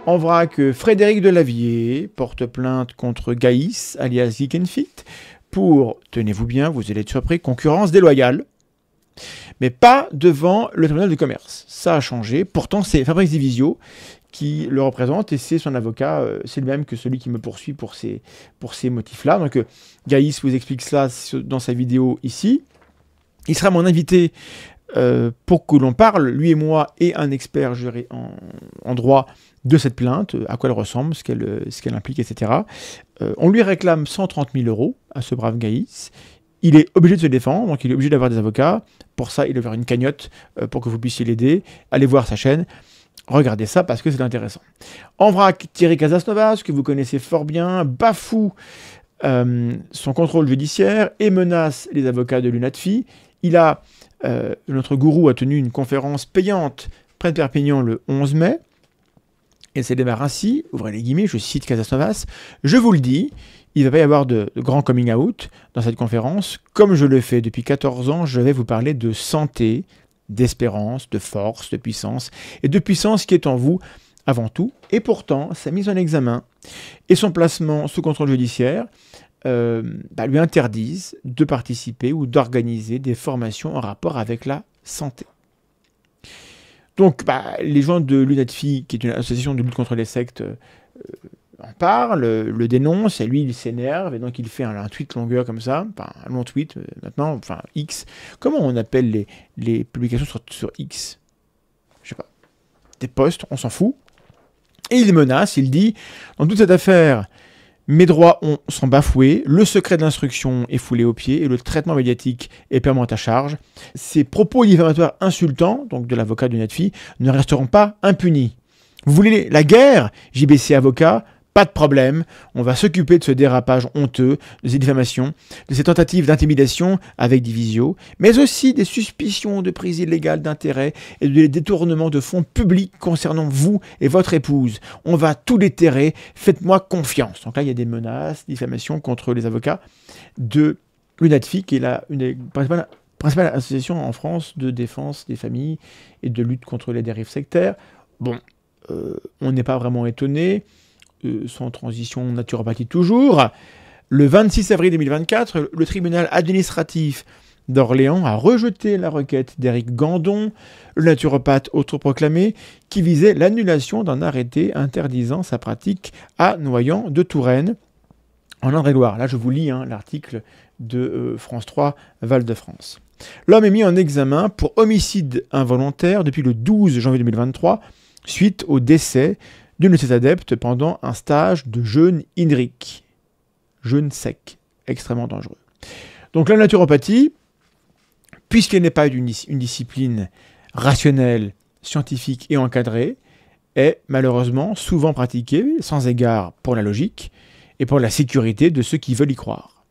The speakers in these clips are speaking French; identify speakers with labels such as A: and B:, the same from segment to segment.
A: En vrac, Frédéric Delavier porte plainte contre Gaïs, alias Geek & Fit, pour, tenez-vous bien, vous allez être surpris, concurrence déloyale, mais pas devant le tribunal de commerce. Ça a changé. Pourtant, c'est Fabrice Divisio qui le représente et c'est son avocat, c'est le même que celui qui me poursuit pour ces motifs-là. Donc, Gaïs vous explique cela dans sa vidéo ici. Il sera mon invité pour que l'on parle, lui et moi, et un expert en droit de cette plainte, à quoi elle ressemble, ce qu'elle implique, etc. On lui réclame 130 000 € à ce brave Gaïs. Il est obligé de se défendre, donc il est obligé d'avoir des avocats. Pour ça, il va faire une cagnotte pour que vous puissiez l'aider. Allez voir sa chaîne. Regardez ça parce que c'est intéressant. En vrac, Thierry Casasnovas, que vous connaissez fort bien, bafoue son contrôle judiciaire et menace les avocats de l'UNATFI. Notre gourou a tenu une conférence payante près de Perpignan le 11 mai. Et ça démarre ainsi, ouvrez les guillemets, je cite Casasnovas, « Je vous le dis, il ne va pas y avoir de grand coming out dans cette conférence. Comme je le fais depuis 14 ans, je vais vous parler de santé, d'espérance, de force, de puissance, et de puissance qui est en vous avant tout. Et pourtant, sa mise en examen et son placement sous contrôle judiciaire lui interdisent de participer ou d'organiser des formations en rapport avec la santé. » Donc, les gens de l'UNATFI, qui est une association de lutte contre les sectes, en parlent, le dénoncent, et lui, il s'énerve, et donc il fait un tweet longueur comme ça, enfin, un long tweet, maintenant, enfin, X. Comment on appelle les publications sur X? Je sais pas. Des posts, on s'en fout. Et il menace, il dit, dans toute cette affaire, mes droits sont bafoués, le secret de l'instruction est foulé aux pieds et le traitement médiatique est permanent à charge. Ces propos diffamatoires insultants, donc de l'avocat de l'UNATFI, ne resteront pas impunis. Vous voulez la guerre, JBC avocat? Pas de problème, on va s'occuper de ce dérapage honteux, de ces diffamations, de ces tentatives d'intimidation avec Divisio, mais aussi des suspicions de prise illégale d'intérêt et de détournement de fonds publics concernant vous et votre épouse. On va tout déterrer, faites-moi confiance. Donc là, il y a des menaces, diffamations contre les avocats de l'UNATFI, qui est une des principales associations en France de défense des familles et de lutte contre les dérives sectaires. Bon, on n'est pas vraiment étonné. Sans transition, naturopathie toujours. Le 26 avril 2024, le tribunal administratif d'Orléans a rejeté la requête d'Éric Gandon, le naturopathe autoproclamé, qui visait l'annulation d'un arrêté interdisant sa pratique à Noyant de Touraine, en Indre-et-Loire. Là, je vous lis l'article de France 3, Val-de-France. L'homme est mis en examen pour homicide involontaire depuis le 12 janvier 2023, suite au décès d'une de ses adeptes pendant un stage de jeûne hydrique. Jeûne sec, extrêmement dangereux. Donc la naturopathie, puisqu'elle n'est pas une discipline rationnelle, scientifique et encadrée, est malheureusement souvent pratiquée sans égard pour la logique et pour la sécurité de ceux qui veulent y croire.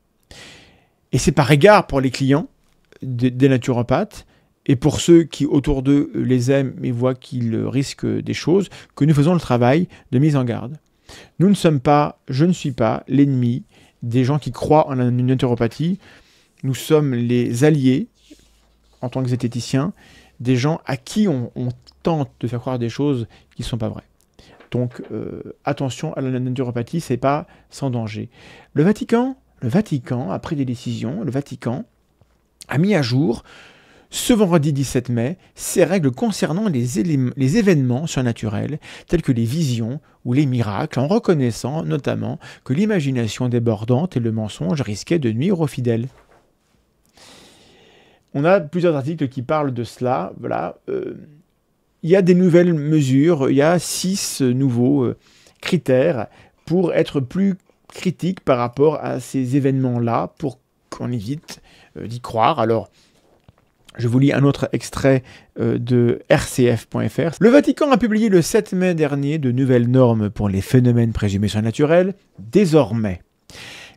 A: Et c'est par égard pour les clients des naturopathes et pour ceux qui, autour d'eux, les aiment et voient qu'ils risquent des choses, que nous faisons le travail de mise en garde. Je ne suis pas l'ennemi des gens qui croient en la naturopathie. Nous sommes les alliés, en tant que zététiciens, des gens à qui on tente de faire croire des choses qui ne sont pas vraies. Donc, attention à la naturopathie, c'est pas sans danger. Le Vatican a pris des décisions. Le Vatican a mis à jour, ce vendredi 17 mai, ces règles concernant les événements surnaturels, tels que les visions ou les miracles, en reconnaissant notamment que l'imagination débordante et le mensonge risquaient de nuire aux fidèles. On a plusieurs articles qui parlent de cela. Voilà. Il y a des nouvelles mesures, il y a 6 nouveaux critères pour être plus critique par rapport à ces événements-là, pour qu'on évite d'y croire. Alors, je vous lis un autre extrait de rcf.fr. Le Vatican a publié le 7 mai dernier de nouvelles normes pour les phénomènes présumés surnaturels. Désormais,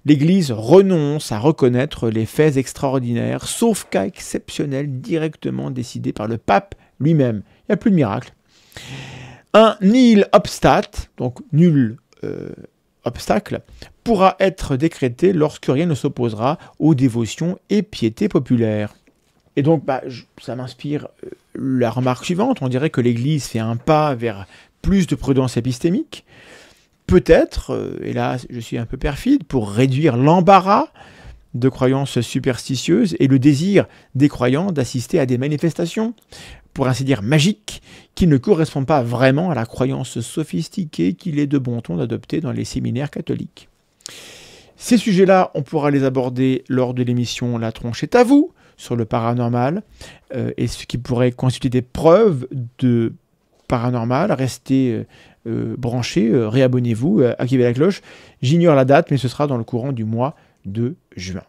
A: l'Église renonce à reconnaître les faits extraordinaires, sauf cas exceptionnels directement décidés par le pape lui-même. Il n'y a plus de miracle. Un nihil obstat, donc nul obstacle, pourra être décrété lorsque rien ne s'opposera aux dévotions et piétés populaires. Et donc, ça m'inspire la remarque suivante. On dirait que l'Église fait un pas vers plus de prudence épistémique, peut-être, et là je suis un peu perfide, pour réduire l'embarras de croyances superstitieuses et le désir des croyants d'assister à des manifestations, pour ainsi dire magiques, qui ne correspondent pas vraiment à la croyance sophistiquée qu'il est de bon ton d'adopter dans les séminaires catholiques. Ces sujets-là, on pourra les aborder lors de l'émission La tronche est à vous, sur le paranormal, et ce qui pourrait constituer des preuves de paranormal. Restez branchés, réabonnez-vous, activez la cloche. J'ignore la date, mais ce sera dans le courant du mois de juin.